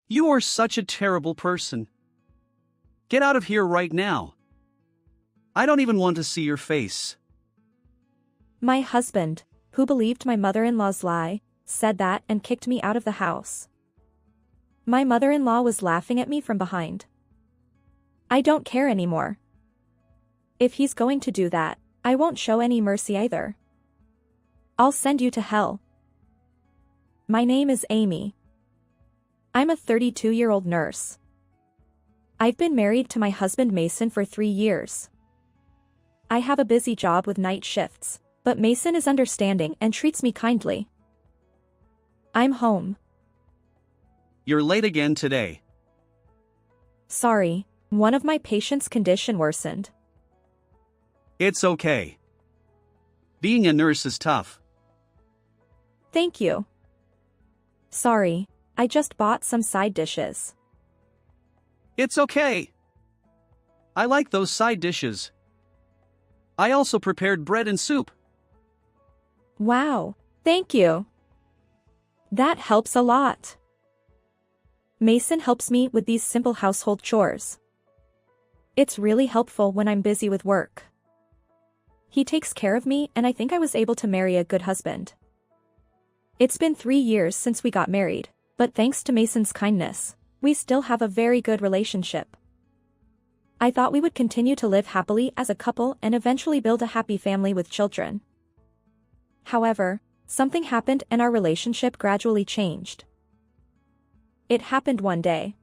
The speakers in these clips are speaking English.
You are such a terrible person. Get out of here right now. I don't even want to see your face. My husband, who believed my mother-in-law's lie, said that and kicked me out of the house. My mother-in-law was laughing at me from behind. I don't care anymore. If he's going to do that, I won't show any mercy either. I'll send you to hell. My name is Amy. I'm a 32-year-old nurse. I've been married to my husband Mason for 3 years. I have a busy job with night shifts, but Mason is understanding and treats me kindly. I'm home. You're late again today. Sorry, one of my patients' condition worsened. It's okay. Being a nurse is tough. Thank you. Sorry, I just bought some side dishes. It's okay. I like those side dishes. I also prepared bread and soup. Wow, thank you. That helps a lot. Mason helps me with these simple household chores. It's really helpful when I'm busy with work. He takes care of me, and I think I was able to marry a good husband. It's been 3 years since we got married, but thanks to Mason's kindness, we still have a very good relationship. I thought we would continue to live happily as a couple and eventually build a happy family with children. However, something happened and our relationship gradually changed. It happened one day.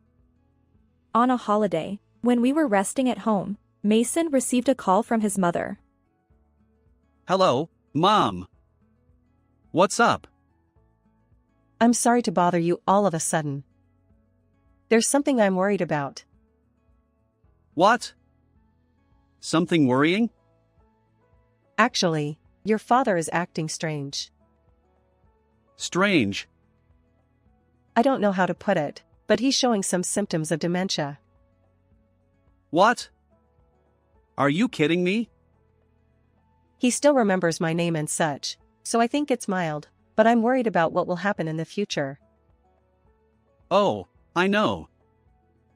On a holiday, when we were resting at home, Mason received a call from his mother. Hello, Mom. What's up? I'm sorry to bother you all of a sudden. There's something I'm worried about. What? Something worrying? Actually, your father is acting strange. Strange. I don't know how to put it, but he's showing some symptoms of dementia. What? Are you kidding me? He still remembers my name and such, so I think it's mild, but I'm worried about what will happen in the future. Oh, I know.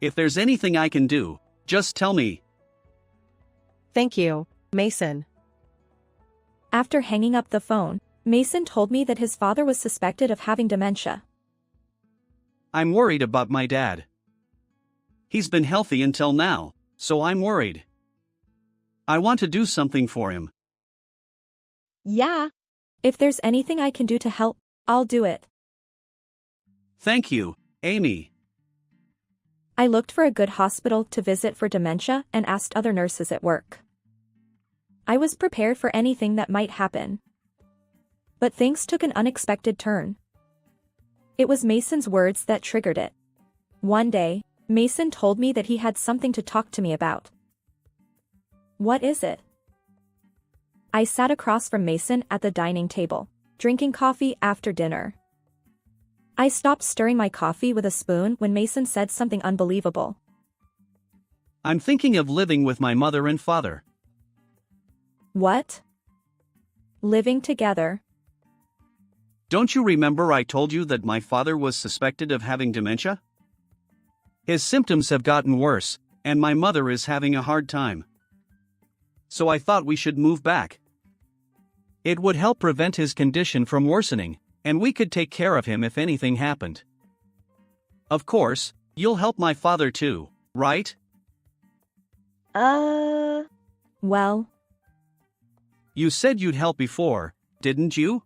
If there's anything I can do, just tell me. Thank you, Mason. After hanging up the phone, Mason told me that his father was suspected of having dementia. I'm worried about my dad. He's been healthy until now, so I'm worried. I want to do something for him. Yeah. If there's anything I can do to help, I'll do it. Thank you, Amy. I looked for a good hospital to visit for dementia and asked other nurses at work. I was prepared for anything that might happen. But things took an unexpected turn. It was Mason's words that triggered it. One day, Mason told me that he had something to talk to me about. What is it? I sat across from Mason at the dining table, drinking coffee after dinner. I stopped stirring my coffee with a spoon when Mason said something unbelievable. I'm thinking of living with my mother and father. What? Living together? Don't you remember I told you that my father was suspected of having dementia? His symptoms have gotten worse, and my mother is having a hard time. So I thought we should move back. It would help prevent his condition from worsening, and we could take care of him if anything happened. Of course, you'll help my father too, right? Well. You said you'd help before, didn't you?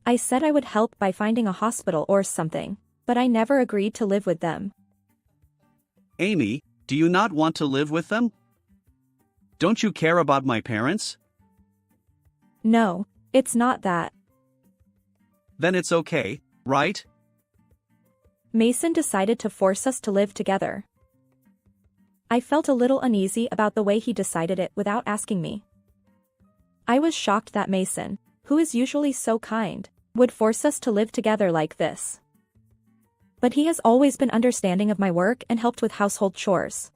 I said I would help by finding a hospital or something, but I never agreed to live with them. Amy, do you not want to live with them? Don't you care about my parents? No, it's not that. Then it's okay, right? Mason decided to force us to live together. I felt a little uneasy about the way he decided it without asking me. I was shocked that Mason, who is usually so kind, would force us to live together like this. But he has always been understanding of my work and helped with household chores.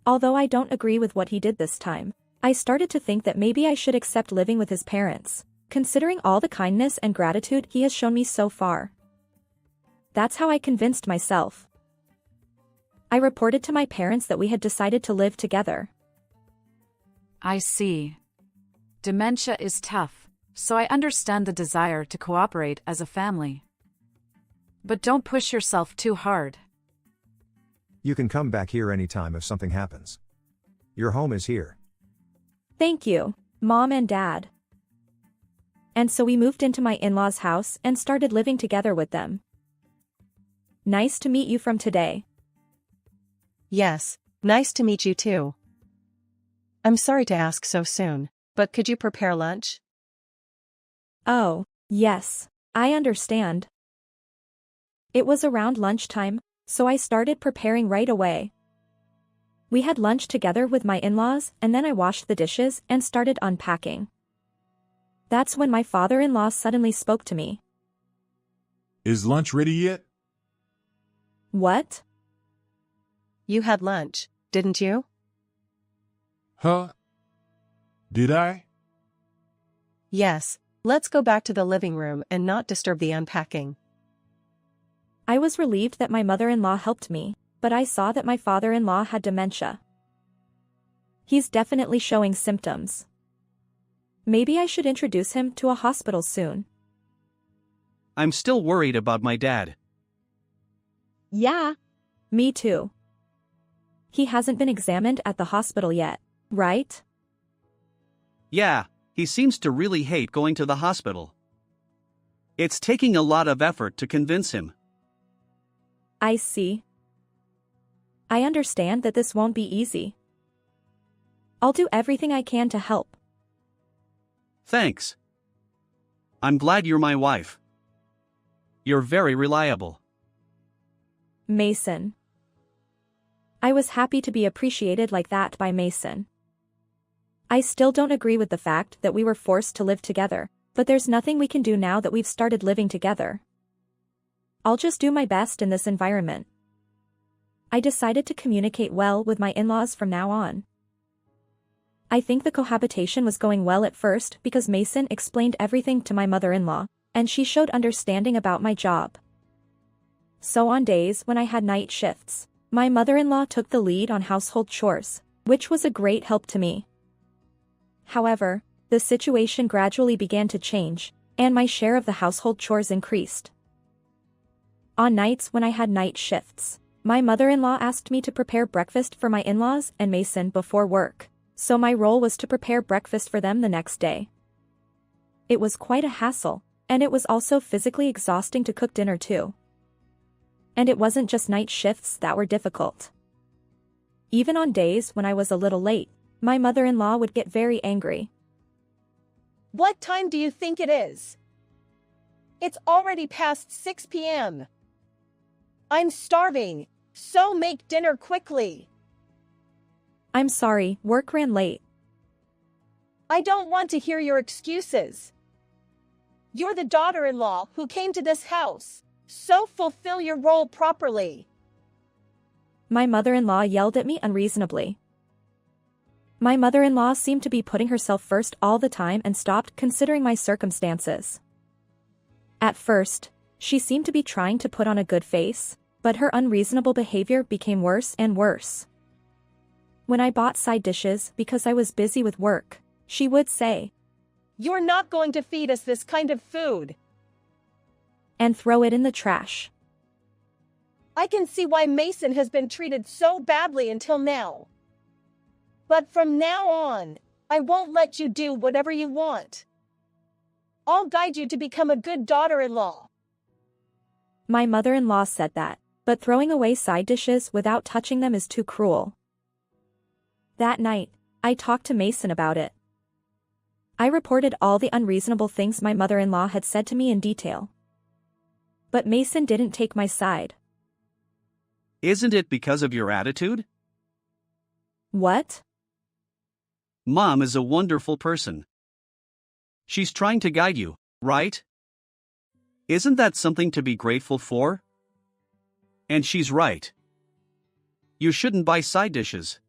Although I don't agree with what he did this time, I started to think that maybe I should accept living with his parents, considering all the kindness and gratitude he has shown me so far. That's how I convinced myself. I reported to my parents that we had decided to live together. I see. Dementia is tough, so I understand the desire to cooperate as a family. But don't push yourself too hard. You can come back here anytime if something happens. Your home is here. Thank you, Mom and Dad. And so we moved into my in-laws' house and started living together with them. Nice to meet you from today. Yes, nice to meet you too. I'm sorry to ask so soon, but could you prepare lunch? Oh, yes, I understand. It was around lunchtime, so I started preparing right away. We had lunch together with my in-laws and then I washed the dishes and started unpacking. That's when my father-in-law suddenly spoke to me. Is lunch ready yet? What? You had lunch, didn't you? Huh? Did I? Yes, let's go back to the living room and not disturb the unpacking. I was relieved that my mother-in-law helped me, but I saw that my father-in-law had dementia. He's definitely showing symptoms. Maybe I should introduce him to a hospital soon. I'm still worried about my dad. Yeah. Me too. He hasn't been examined at the hospital yet, right? Yeah, he seems to really hate going to the hospital. It's taking a lot of effort to convince him. I see. I understand that this won't be easy. I'll do everything I can to help. Thanks. I'm glad you're my wife. You're very reliable. Mason. I was happy to be appreciated like that by Mason. I still don't agree with the fact that we were forced to live together, but there's nothing we can do now that we've started living together. I'll just do my best in this environment. I decided to communicate well with my in-laws from now on. I think the cohabitation was going well at first because Mason explained everything to my mother-in-law, and she showed understanding about my job. So on days when I had night shifts, my mother-in-law took the lead on household chores, which was a great help to me. However, the situation gradually began to change, and my share of the household chores increased. On nights when I had night shifts, my mother-in-law asked me to prepare breakfast for my in-laws and Mason before work, so my role was to prepare breakfast for them the next day. It was quite a hassle, and it was also physically exhausting to cook dinner too. And it wasn't just night shifts that were difficult. Even on days when I was a little late, my mother-in-law would get very angry. What time do you think it is? It's already past 6 p.m. I'm starving, so make dinner quickly. I'm sorry, work ran late. I don't want to hear your excuses. You're the daughter-in-law who came to this house, so fulfill your role properly. My mother-in-law yelled at me unreasonably. My mother-in-law seemed to be putting herself first all the time and stopped considering my circumstances. At first, she seemed to be trying to put on a good face, but her unreasonable behavior became worse and worse. When I bought side dishes because I was busy with work, she would say, "You're not going to feed us this kind of food," and throw it in the trash. I can see why Mason has been treated so badly until now. But from now on, I won't let you do whatever you want. I'll guide you to become a good daughter-in-law. My mother-in-law said that, but throwing away side dishes without touching them is too cruel. That night, I talked to Mason about it. I reported all the unreasonable things my mother-in-law had said to me in detail. But Mason didn't take my side. Isn't it because of your attitude? What? Mom is a wonderful person. She's trying to guide you, right? Isn't that something to be grateful for? And she's right. You shouldn't buy side dishes.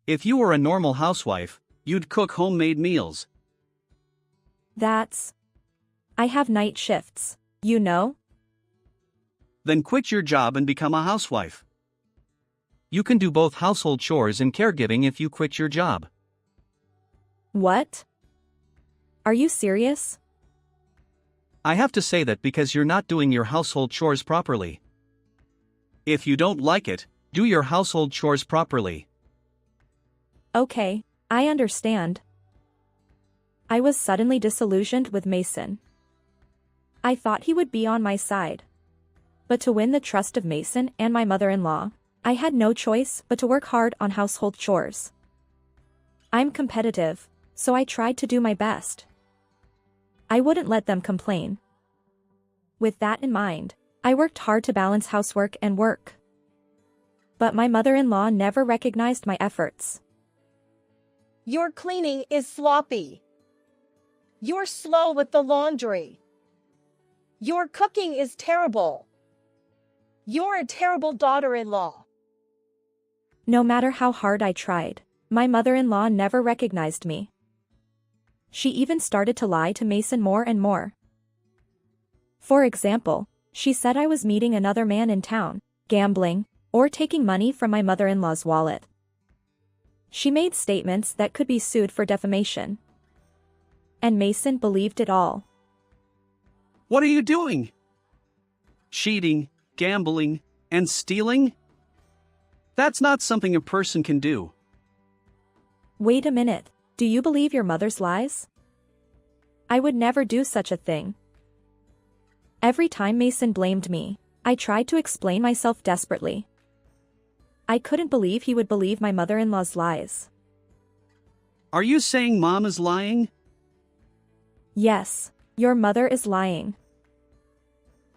If you were a normal housewife, you'd cook homemade meals. I have night shifts, you know? then quit your job and become a housewife. You can do both household chores and caregiving if you quit your job. What? Are you serious? I have to say that because you're not doing your household chores properly. If you don't like it, do your household chores properly. Okay, I understand. I was suddenly disillusioned with Mason. I thought he would be on my side. But to win the trust of Mason and my mother-in-law, I had no choice but to work hard on household chores. I'm competitive, so I tried to do my best. I wouldn't let them complain. With that in mind, I worked hard to balance housework and work. But my mother-in-law never recognized my efforts. Your cleaning is sloppy. You're slow with the laundry. Your cooking is terrible. You're a terrible daughter-in-law. No matter how hard I tried, my mother-in-law never recognized me. She even started to lie to Mason more and more. For example, she said I was meeting another man in town, gambling, or taking money from my mother-in-law's wallet. She made statements that could be sued for defamation. And Mason believed it all. What are you doing? Cheating, gambling, and stealing? That's not something a person can do. Wait a minute, do you believe your mother's lies? I would never do such a thing. Every time Mason blamed me, I tried to explain myself desperately. I couldn't believe he would believe my mother-in-law's lies. Are you saying Mom is lying? Yes, your mother is lying.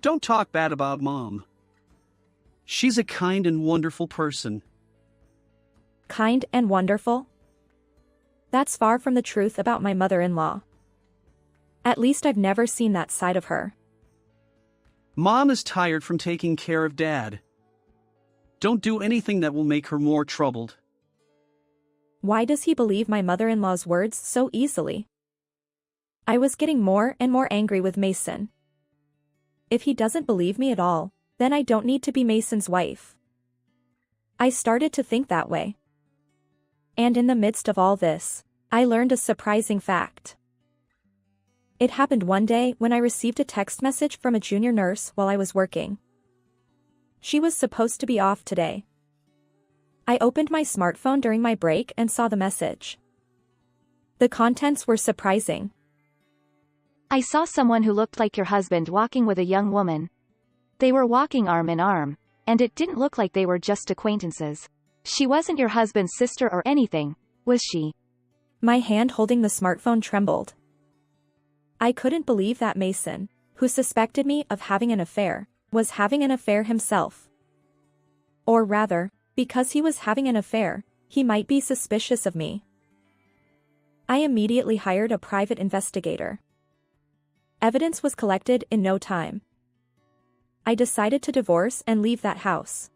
Don't talk bad about Mom. She's a kind and wonderful person. Kind and wonderful? That's far from the truth about my mother-in-law. At least I've never seen that side of her. Mom is tired from taking care of Dad. Don't do anything that will make her more troubled. Why does he believe my mother-in-law's words so easily? I was getting more and more angry with Mason. If he doesn't believe me at all, then I don't need to be Mason's wife. I started to think that way. And in the midst of all this, I learned a surprising fact. It happened one day when I received a text message from a junior nurse while I was working. She was supposed to be off today. I opened my smartphone during my break and saw the message. The contents were surprising. I saw someone who looked like your husband walking with a young woman. They were walking arm in arm, and it didn't look like they were just acquaintances. She wasn't your husband's sister or anything, was she? My hand holding the smartphone trembled. I couldn't believe that Mason, who suspected me of having an affair, was having an affair himself. Or rather, because he was having an affair, he might be suspicious of me. I immediately hired a private investigator. Evidence was collected in no time. I decided to divorce and leave that house.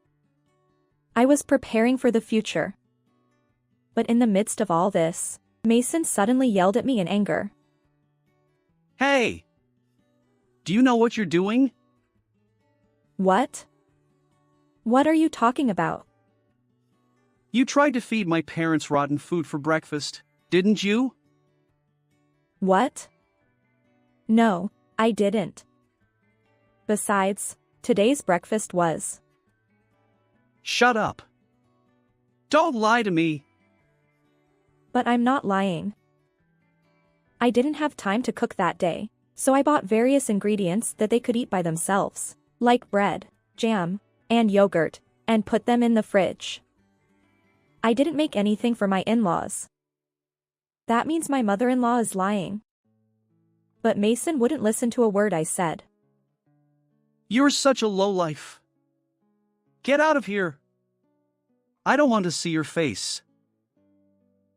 I was preparing for the future. But in the midst of all this, Mason suddenly yelled at me in anger. Hey! Do you know what you're doing? What? What are you talking about? You tried to feed my parents rotten food for breakfast, didn't you? What? No, I didn't. Besides, today's breakfast was. Shut up. Don't lie to me. But I'm not lying. I didn't have time to cook that day, so I bought various ingredients that they could eat by themselves, like bread, jam, and yogurt, and put them in the fridge. I didn't make anything for my in-laws. That means my mother-in-law is lying. But Mason wouldn't listen to a word I said. You're such a lowlife. Get out of here. I don't want to see your face.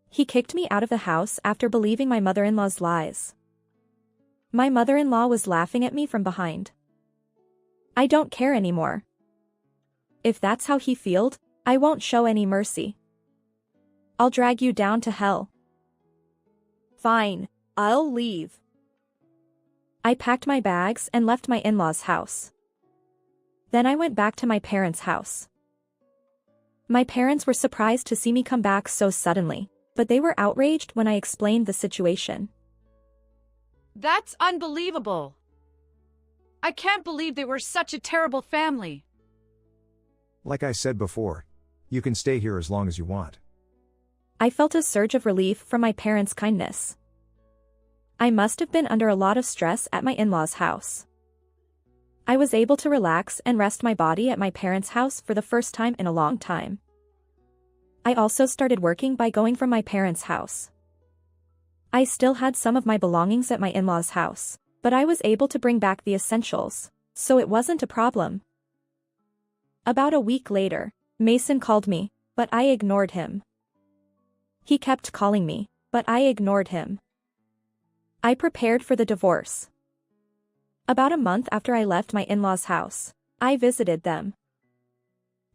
He kicked me out of the house after believing my mother-in-law's lies. My mother-in-law was laughing at me from behind. I don't care anymore. If that's how he feels, I won't show any mercy. I'll drag you down to hell. Fine, I'll leave. I packed my bags and left my in-laws' house. Then I went back to my parents' house. My parents were surprised to see me come back so suddenly, but they were outraged when I explained the situation. That's unbelievable. I can't believe they were such a terrible family. Like I said before, you can stay here as long as you want. I felt a surge of relief from my parents' kindness. I must have been under a lot of stress at my in-laws' house. I was able to relax and rest my body at my parents' house for the first time in a long time. I also started working by going from my parents' house. I still had some of my belongings at my in-laws' house, but I was able to bring back the essentials, so it wasn't a problem. About a week later, Mason called me, but I ignored him. He kept calling me, but I ignored him. I prepared for the divorce. About a month after I left my in-laws' house, I visited them.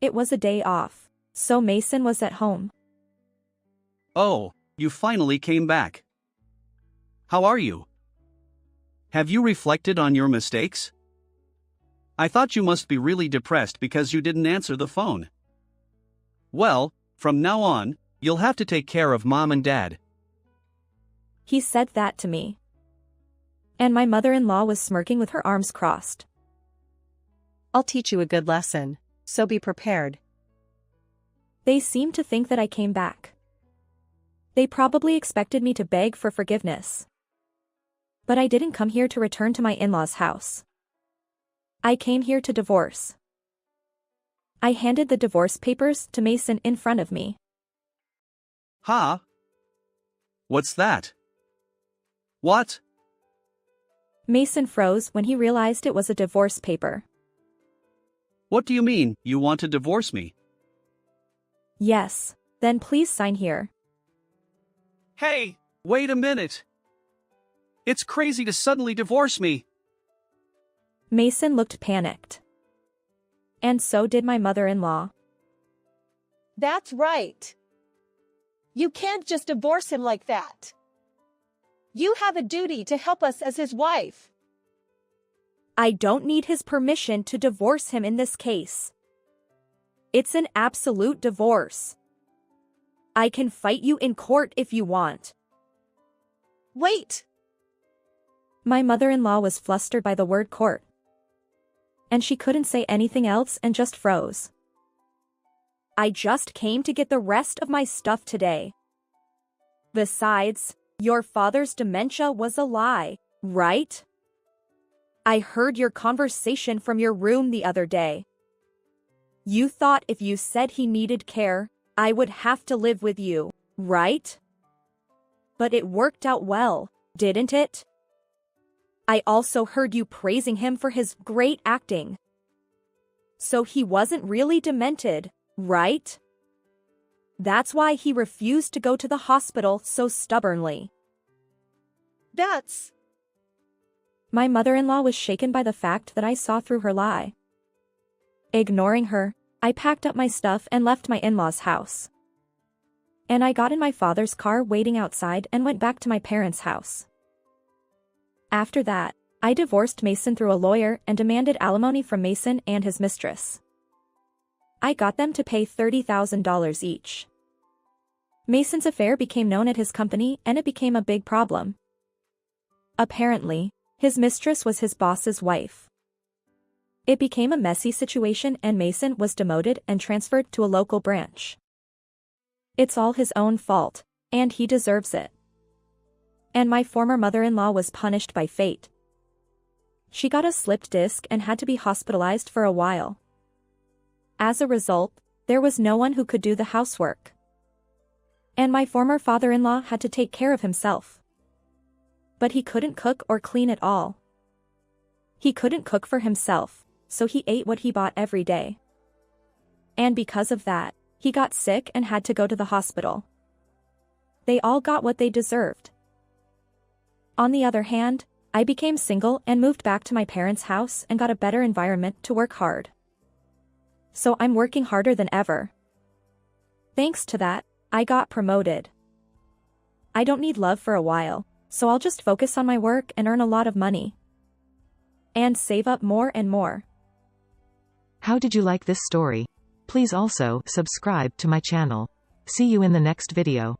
It was a day off, so Mason was at home. Oh, you finally came back. How are you? Have you reflected on your mistakes? I thought you must be really depressed because you didn't answer the phone. Well, from now on, you'll have to take care of Mom and Dad. He said that to me. And my mother-in-law was smirking with her arms crossed. I'll teach you a good lesson, so be prepared. They seemed to think that I came back. They probably expected me to beg for forgiveness. But I didn't come here to return to my in-laws' house. I came here to divorce. I handed the divorce papers to Mason in front of me. Huh? What's that? What? Mason froze when he realized it was a divorce paper. What do you mean, you want to divorce me? Yes, then please sign here. Hey, wait a minute. It's crazy to suddenly divorce me. Mason looked panicked. And so did my mother-in-law. That's right. You can't just divorce him like that. You have a duty to help us as his wife. I don't need his permission to divorce him in this case. It's an absolute divorce. I can fight you in court if you want. Wait! My mother-in-law was flustered by the word court. And she couldn't say anything else and just froze. I just came to get the rest of my stuff today. Besides, your father's dementia was a lie, right? I heard your conversation from your room the other day. You thought if you said he needed care, I would have to live with you, right? But it worked out well, didn't it? I also heard you praising him for his great acting. So he wasn't really demented, right? That's why he refused to go to the hospital so stubbornly. That's... My mother-in-law was shaken by the fact that I saw through her lie. Ignoring her, I packed up my stuff and left my in-laws' house. And I got in my father's car waiting outside and went back to my parents' house. After that, I divorced Mason through a lawyer and demanded alimony from Mason and his mistress. I got them to pay $30,000 each. Mason's affair became known at his company and it became a big problem. Apparently, his mistress was his boss's wife. It became a messy situation and Mason was demoted and transferred to a local branch. It's all his own fault, and he deserves it. And my former mother-in-law was punished by fate. She got a slipped disc and had to be hospitalized for a while. As a result, there was no one who could do the housework. And my former father-in-law had to take care of himself. But he couldn't cook or clean at all. He couldn't cook for himself, so he ate what he bought every day. And because of that, he got sick and had to go to the hospital. They all got what they deserved. On the other hand, I became single and moved back to my parents' house and got a better environment to work hard. So I'm working harder than ever. Thanks to that, I got promoted. I don't need love for a while, so I'll just focus on my work and earn a lot of money. And save up more and more. How did you like this story? Please also subscribe to my channel. See you in the next video.